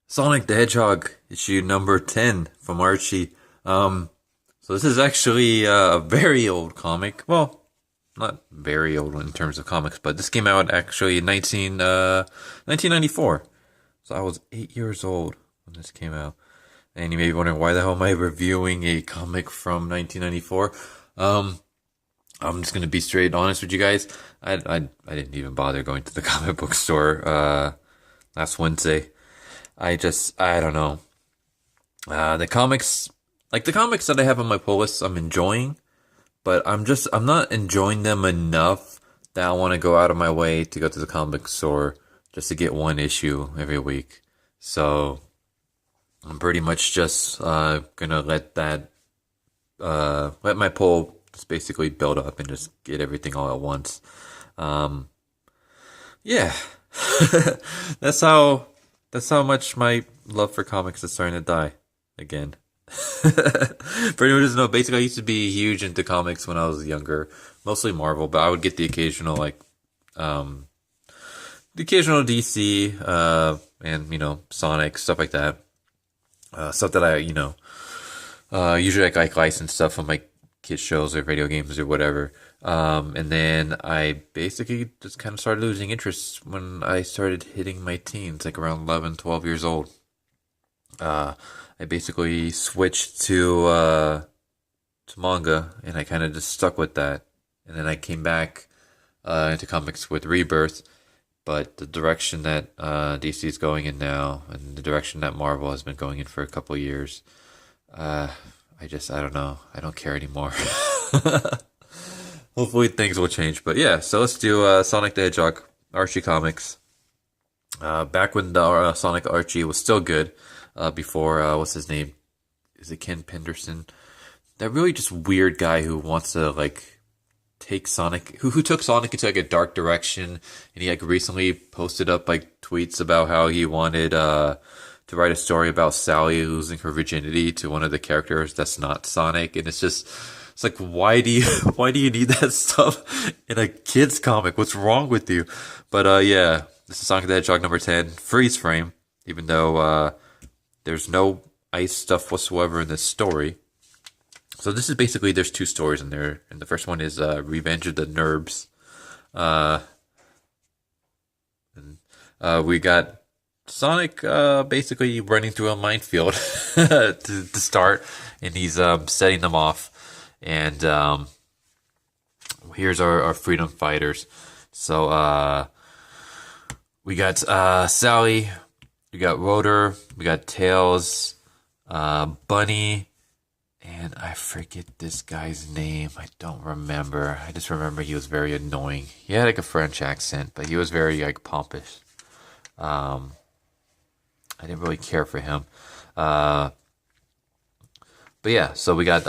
Sonic the Hedgehog issue number 10 from Archie. So this is actually a very old comic. Well, not very old in terms of comics, but this came out actually in 1994. So I was 8 years old when this came out. And you may be wondering, why the hell am I reviewing a comic from 1994? Um, I'm just gonna be straight honest with you guys. I didn't even bother going to the comic book store last Wednesday. I don't know. The comics, like the comics that I have on my pull list, I'm enjoying, but I'm not enjoying them enough that I want to go out of my way to go to the comic store just to get one issue every week. So I'm pretty much just gonna let my pull just basically build up and just get everything all at once. Um, yeah, that's how that's how much my love for comics is starting to die again. For anyone who doesn't know, basically I used to be huge into comics when I was younger, mostly Marvel, but I would get um the occasional DC, and Sonic stuff like that. Stuff that I usually like license stuff from like kids shows or video games or whatever. And then I basically just kind of started losing interest when I started hitting my teens, like around 11, 12 years old. Uh, I basically switched to manga, and I kind of just stuck with that. And then I came back into comics with Rebirth, but the direction that DC is going in now, and the direction that Marvel has been going in for a couple years, uh, I don't know. I don't care anymore. Hopefully things will change. But yeah, so let's do Sonic the Hedgehog, Archie Comics. Back when the Sonic Archie was still good, before, what's his name? Is it Ken Penderson? That really just weird guy who wants to, like, take Sonic, who took Sonic into, like, a dark direction. And he, like, recently posted up, like, tweets about how he wanted, to write a story about Sally losing her virginity to one of the characters that's not Sonic. And it's like, why do you, why do you need that stuff in a kid's comic? What's wrong with you? But, yeah, this is Sonic the Hedgehog number 10, freeze frame, even though, there's no ice stuff whatsoever in this story. So this is basically, there's two stories in there. And the first one is, Revenge of the Nerbs. Uh, we got Sonic basically running through a minefield to start, and he's setting them off. And here's our freedom fighters. So we got Sally, we got Rotor, we got Tails, Bunny, and I forget this guy's name. I don't remember. I just remember he was very annoying. He had like a French accent, but he was very like pompous. Um, I didn't really care for him. Uh, but yeah, so we got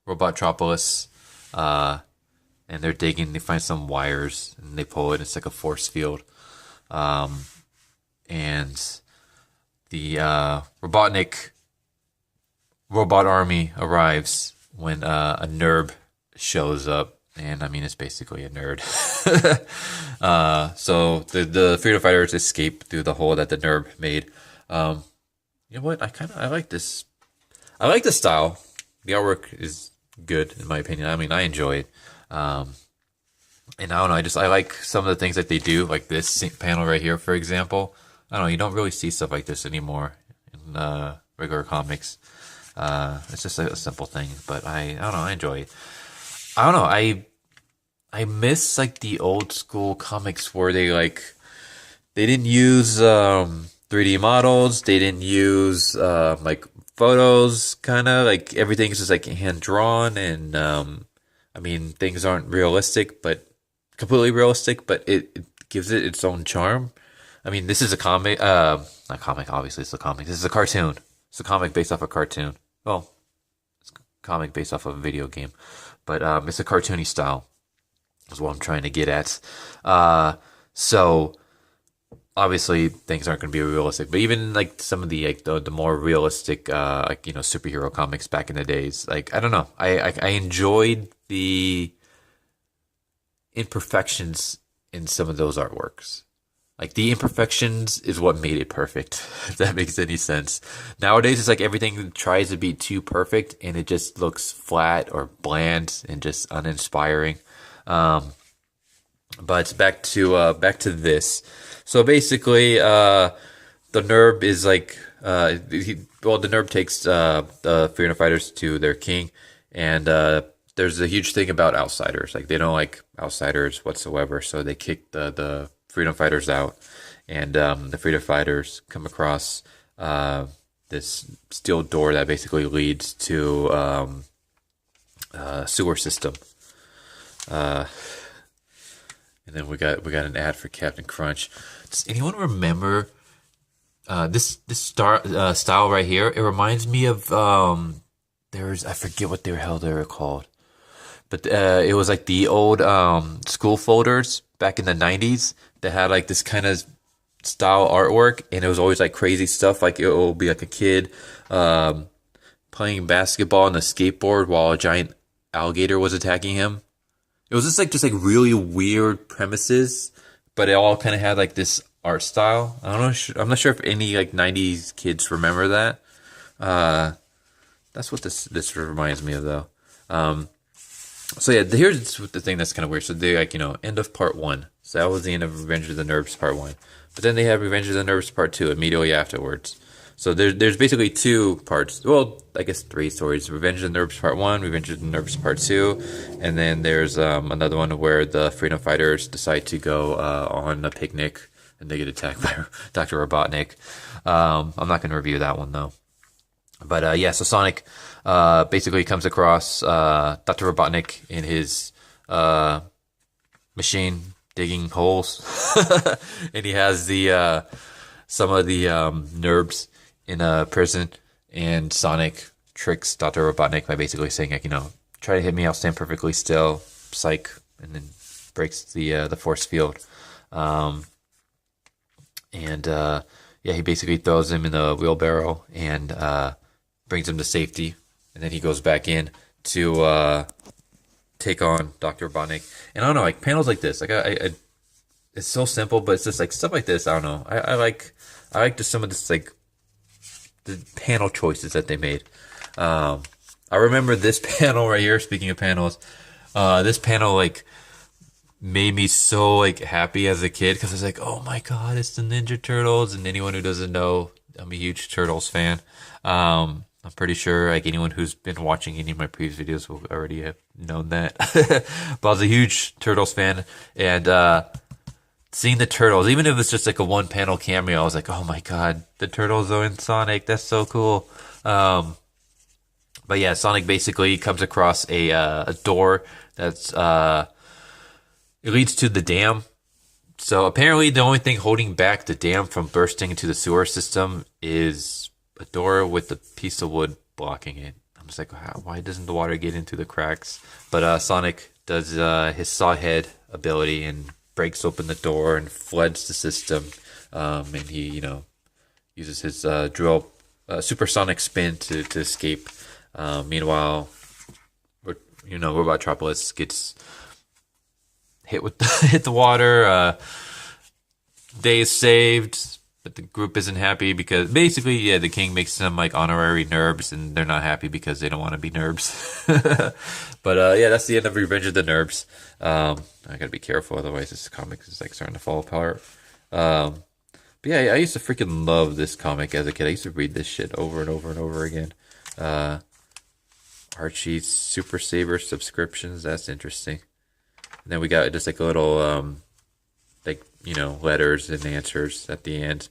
Robotropolis, uh, and they're digging. They find some wires and they pull it. It's like a force field. Um, and the Robotnik robot army arrives when a Nerb shows up. And I mean, it's basically a nerd. So the freedom fighters escape through the hole that the Nerb made. You know what? I like this. I like the style. The artwork is good in my opinion. I mean, I enjoy it. And I don't know. I like some of the things that they do, like this panel right here, for example. I don't know. You don't really see stuff like this anymore in regular comics. It's just a simple thing, but I don't know. I enjoy it. I don't know. I miss like the old school comics where they didn't use 3D models. They didn't use like photos. Kind of like everything's just like hand drawn, and I mean things aren't realistic, but completely realistic. But it gives it its own charm. I mean, this is a comic. Not comic. Obviously, it's a comic. This is a cartoon. It's a comic based off a cartoon. Well, it's a comic based off of a video game, but it's a cartoony style. Is what I'm trying to get at. So obviously things aren't going to be realistic, but even like some of the the more realistic superhero comics back in the days, like I don't know, I enjoyed the imperfections in some of those artworks. Like the imperfections is what made it perfect, if that makes any sense. Nowadays, it's like everything tries to be too perfect and it just looks flat or bland and just uninspiring. Um, but back to this. So basically, the Nerb is like, the Nerb takes the Freedom Fighters to their king, and there's a huge thing about outsiders. Like they don't like outsiders whatsoever, so they kick the Freedom Fighters out, and the Freedom Fighters come across this steel door that basically leads to a sewer system. And then we got an ad for Captain Crunch. Does anyone remember this style right here? It reminds me of I forget what the hell they were called, but it was like the old school folders back in the 90s that had like this kind of style artwork, and it was always like crazy stuff. Like it will be like a kid playing basketball on a skateboard while a giant alligator was attacking him. It was just like really weird premises, but it all kind of had like this art style. I don't know. I'm not sure if any like 90s kids remember that. That's what this reminds me of though. So yeah, here's the thing that's kind of weird. So they like, end of part 1. So that was the end of Revenge of the Nerds part 1. But then they have Revenge of the Nerds part 2 immediately afterwards. So there's basically 2 parts. Well, I guess 3 stories. Revenge of the Nerds part 1, Revenge of the Nerds part 2, and then there's another one where the Freedom Fighters decide to go on a picnic and they get attacked by Dr. Robotnik. I'm not going to review that one though. But yeah, so Sonic basically comes across Dr. Robotnik in his machine digging holes, and he has the some of the NERBs in a prison, and Sonic tricks Dr. Robotnik by basically saying, like, try to hit me, I'll stand perfectly still, psych, and then breaks the force field. Yeah, he basically throws him in the wheelbarrow and brings him to safety, and then he goes back in to take on Dr. Robotnik. And I don't know, like panels like this, like I it's so simple, but it's just like stuff like this. I don't know. I like just some of this, like the panel choices that they made. I remember this panel right here. Speaking of panels, this panel like made me so like happy as a kid because I was like, oh my god, it's the Ninja Turtles. And anyone who doesn't know, I'm a huge Turtles fan. I'm pretty sure like anyone who's been watching any of my previous videos will already have known that. But I was a huge Turtles fan, and seeing the Turtles, even if it's just like a one panel cameo, I was like, oh my god, the Turtles are in Sonic. That's so cool. But yeah, Sonic basically comes across a door that's it leads to the dam. So apparently the only thing holding back the dam from bursting into the sewer system is a door with a piece of wood blocking it. I'm just like, why doesn't the water get into the cracks? But Sonic does his sawhead ability and breaks open the door and floods the system. And he, uses his drill supersonic spin to escape. Meanwhile, Robottropolis gets hit the water. Day is saved, but the group isn't happy because basically, yeah, the king makes them like honorary NERBs, and they're not happy because they don't want to be NERBs. But yeah, that's the end of Revenge of the NERBs. I gotta be careful, otherwise this comic is like starting to fall apart. But yeah, I used to freaking love this comic as a kid. I used to read this shit over and over and over again. Archie's Super Saver subscriptions, that's interesting. And then we got just like a little letters and answers at the end.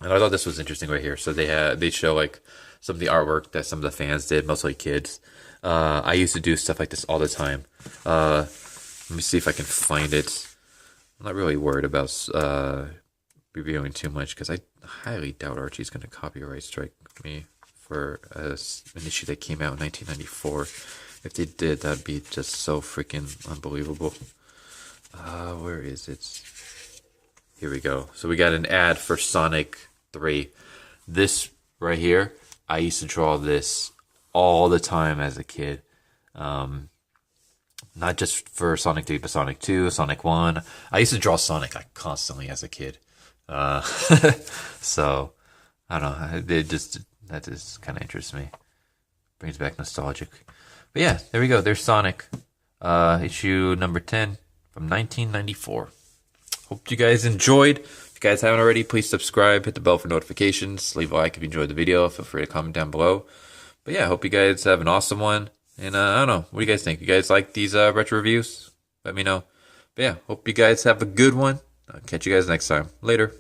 And I thought this was interesting right here. So they show like some of the artwork that some of the fans did, mostly kids. I used to do stuff like this all the time. Let me see if I can find it. I'm not really worried about reviewing too much because I highly doubt Archie's going to copyright strike me for an issue that came out in 1994. If they did, that'd be just so freaking unbelievable. Where is it? Here we go. So we got an ad for Sonic 3. This right here, I used to draw this all the time as a kid. Not just for Sonic 3, but Sonic 2, Sonic 1. I used to draw Sonic like constantly as a kid. Uh, so I don't know. That just kind of interests me. Brings back nostalgic. But yeah, there we go. There's Sonic, issue number 10 from 1994. Hope you guys enjoyed. If you guys haven't already, please subscribe, hit the bell for notifications, leave a like if you enjoyed the video. Feel free to comment down below. But yeah, I hope you guys have an awesome one. And I don't know, what do you guys think? You guys like these retro reviews? Let me know. But yeah, hope you guys have a good one. I'll catch you guys next time. Later.